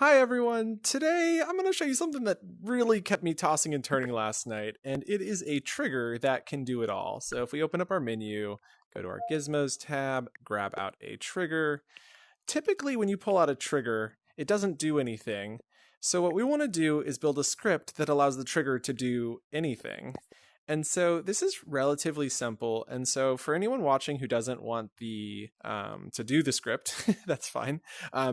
Hi everyone! Today I'm going to show you something that really kept me tossing and turning last night, and it is a trigger that can do it all. So if we open up our menu, go to our Gizmos tab, grab out a trigger. Typically when you pull out a trigger, it doesn't do anything. So what we want to do is build a script that allows the trigger to do anything. And so this is relatively simple. And so for anyone watching who doesn't want the to do the script, that's fine.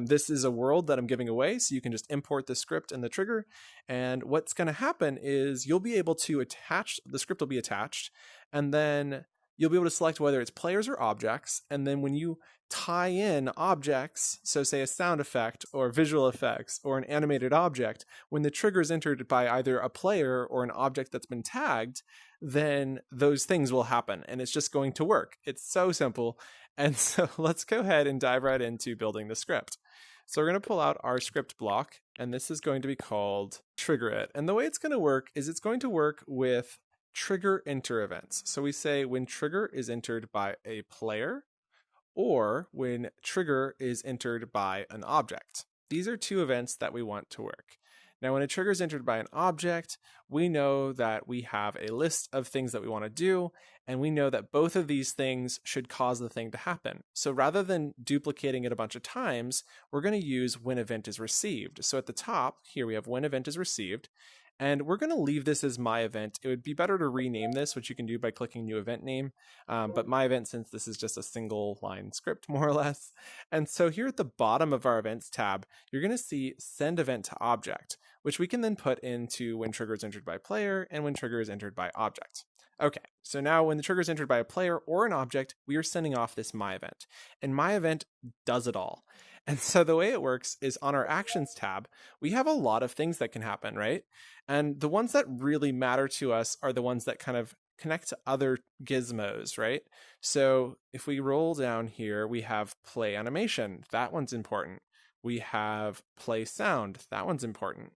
This is a world that I'm giving away, so you can just import the script and the trigger. And what's going to happen is you'll be able to attach, the script will be attached, and then you'll be able to select whether it's players or objects. And then when you tie in objects, so say a sound effect or visual effects or an animated object, when the trigger is entered by either a player or an object that's been tagged, then those things will happen and it's just going to work. It's so simple. And so let's go ahead and dive right into building the script. So we're going to pull out our script block, and this is going to be called trigger it. And the way it's going to work is it's going to work with trigger enter events. So we say when trigger is entered by a player or when trigger is entered by an object. These are two events that we want to work. Now, when a trigger is entered by an object, we know that we have a list of things that we want to do, and we know that both of these things should cause the thing to happen. So rather than duplicating it a bunch of times, we're going to use when event is received. So at the top here, we have when event is received. And we're going to leave this as my event. It would be better to rename this, which you can do by clicking new event name. But my event, since this is just a single line script, more or less. And so here at the bottom of our events tab, you're going to see send event to object, which we can then put into when trigger is entered by player and when trigger is entered by object. Okay, so now when the trigger is entered by a player or an object, we are sending off this my event. And my event does it all. And so the way it works is on our actions tab, we have a lot of things that can happen, right? And the ones that really matter to us are the ones that kind of connect to other gizmos, right? So if we roll down here, we have play animation. That one's important. We have play sound. That one's important.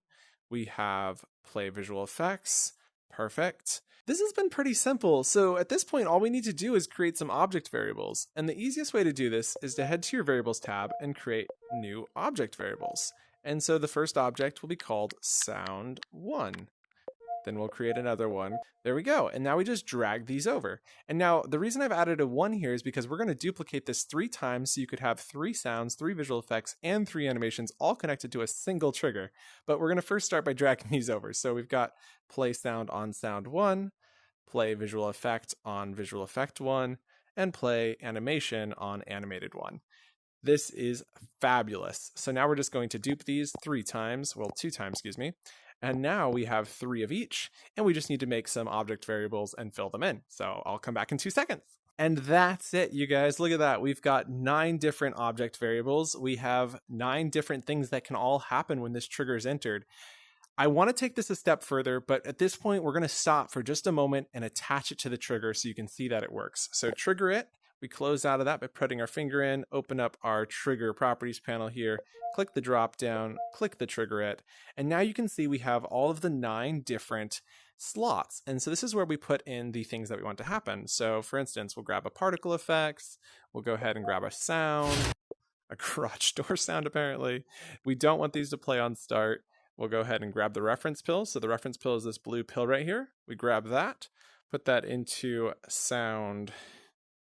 We have play visual effects. Perfect. This has been pretty simple. So at this point, all we need to do is create some object variables. And the easiest way to do this is to head to your variables tab and create new object variables. And so the first object will be called sound1. Then we'll create another one. There we go. And now we just drag these over. And now the reason I've added a 1 here is because we're going to duplicate this 3 times so you could have 3 sounds, 3 visual effects, and 3 animations all connected to a single trigger. But we're going to first start by dragging these over. So we've got play sound on sound 1, play visual effect on visual effect 1, and play animation on animated 1. This is fabulous. So now we're just going to dupe these 2 times, excuse me. And now we have 3 of each, and we just need to make some object variables and fill them in. So I'll come back in 2 seconds. And that's it, you guys. Look at that. We've got 9 different object variables. We have 9 different things that can all happen when this trigger is entered. I want to take this a step further, but at this point, we're going to stop for just a moment and attach it to the trigger so you can see that it works. So trigger it. We close out of that by putting our finger in, open up our trigger properties panel here, click the drop down, click the trigger it, and now you can see we have all of the 9 different slots. And so this is where we put in the things that we want to happen. So for instance, we'll grab a particle effects, we'll go ahead and grab a sound, a garage door sound apparently. We don't want these to play on start. We'll go ahead and grab the reference pill. So the reference pill is this blue pill right here. We grab that, put that into sound.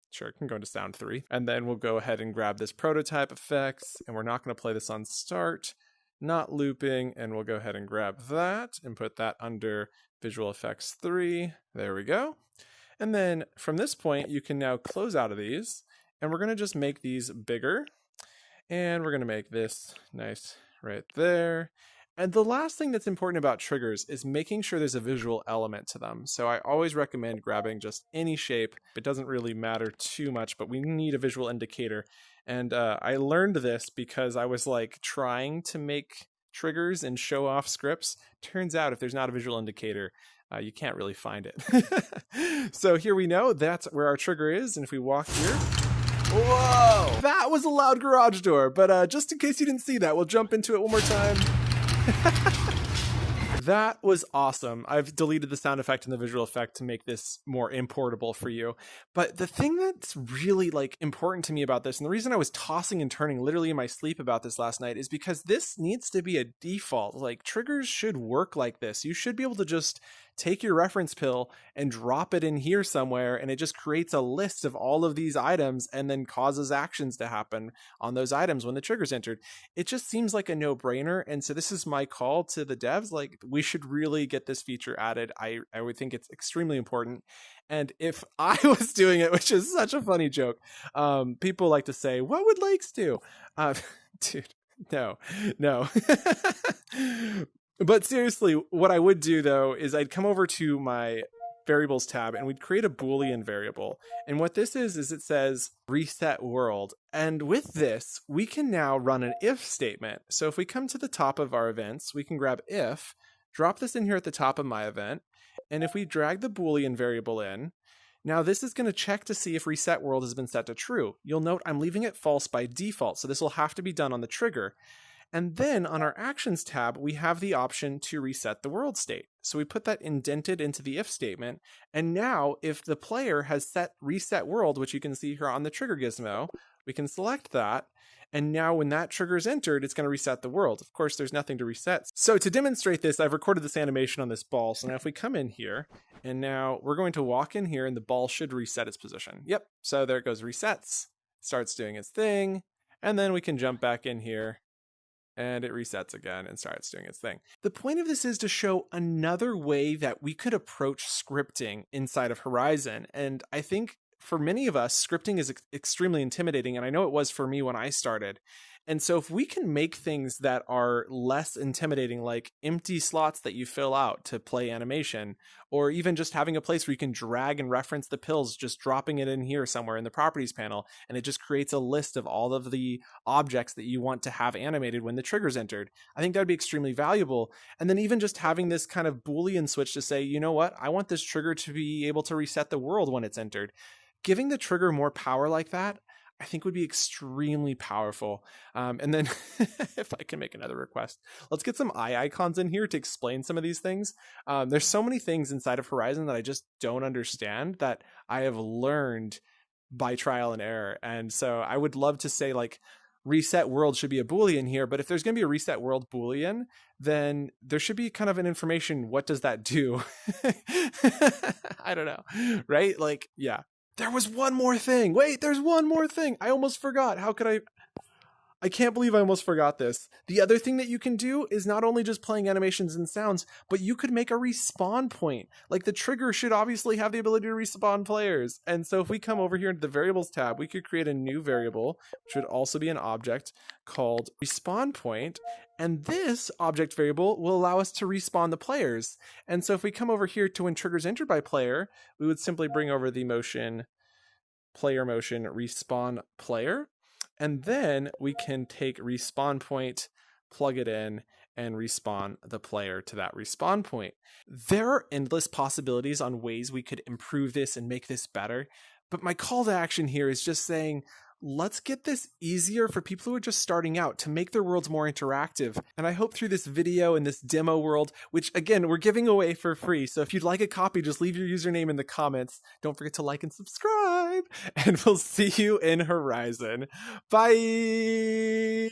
Sure, it can go into sound 3. And then we'll go ahead and grab this prototype effects, and we're not going to play this on start, not looping, and we'll go ahead and grab that and put that under visual effects 3. There we go. And then from this point, you can now close out of these, and we're going to just make these bigger. And we're going to make this nice right there. And the last thing that's important about triggers is making sure there's a visual element to them. So I always recommend grabbing just any shape. It doesn't really matter too much, but we need a visual indicator. And I learned this because I was like trying to make triggers and show off scripts. Turns out if there's not a visual indicator, you can't really find it. So here we know that's where our trigger is. And if we walk here, whoa, that was a loud garage door. But just in case you didn't see that, we'll jump into it one more time. That was awesome. I've deleted the sound effect and the visual effect to make this more importable for you. But the thing that's really like important to me about this, and the reason I was tossing and turning literally in my sleep about this last night, is because this needs to be a default. Like triggers should work like this. You should be able to just take your reference pill and drop it in here somewhere, and it just creates a list of all of these items and then causes actions to happen on those items when the trigger's entered. It just seems like a no-brainer, and so this is my call to the devs. Like, we should really get this feature added. I would think it's extremely important. And if I was doing it, which is such a funny joke, people like to say, what would Lakes do? Dude, no. But seriously, what I would do though is I'd come over to my variables tab and we'd create a Boolean variable. And what this is it says reset world. And with this, we can now run an if statement. So if we come to the top of our events, we can grab if, drop this in here at the top of my event. And if we drag the Boolean variable in, now this is going to check to see if reset world has been set to true. You'll note I'm leaving it false by default. So this will have to be done on the trigger. And then on our actions tab, we have the option to reset the world state. So we put that indented into the if statement. And now if the player has set reset world, which you can see here on the trigger gizmo, we can select that. And now when that trigger is entered, it's going to reset the world. Of course, there's nothing to reset. So to demonstrate this, I've recorded this animation on this ball. So now if we come in here, and now we're going to walk in here and the ball should reset its position. Yep. So there it goes, resets, starts doing its thing. And then we can jump back in here. And it resets again and starts doing its thing. The point of this is to show another way that we could approach scripting inside of Horizon. And I think for many of us, scripting is extremely intimidating. And I know it was for me when I started. And so if we can make things that are less intimidating, like empty slots that you fill out to play animation, or even just having a place where you can drag and reference the pills, just dropping it in here somewhere in the properties panel, and it just creates a list of all of the objects that you want to have animated when the trigger's entered, I think that would be extremely valuable. And then even just having this kind of Boolean switch to say, you know what, I want this trigger to be able to reset the world when it's entered. Giving the trigger more power like that, I think would be extremely powerful. And then if I can make another request, let's get some eye icons in here to explain some of these things. There's so many things inside of Horizon that I just don't understand that I have learned by trial and error. And so I would love to say like reset world should be a Boolean here, but if there's going to be a reset world Boolean, then there should be kind of an information. What does that do? I don't know. Right? Like, yeah. There was one more thing. Wait, there's one more thing. I almost forgot. How could I can't believe I almost forgot this. The other thing that you can do is not only just playing animations and sounds, but you could make a respawn point. Like the trigger should obviously have the ability to respawn players. And so if we come over here into the variables tab, we could create a new variable, which would also be an object called respawn point. And this object variable will allow us to respawn the players. And so if we come over here to when triggers entered by player, we would simply bring over the motion, player motion, respawn player. And then we can take respawn point, plug it in, and respawn the player to that respawn point. There are endless possibilities on ways we could improve this and make this better. But my call to action here is just saying, let's get this easier for people who are just starting out to make their worlds more interactive. And I hope through this video and this demo world, which again, we're giving away for free. So if you'd like a copy, just leave your username in the comments. Don't forget to like and subscribe, and we'll see you in Horizon. Bye.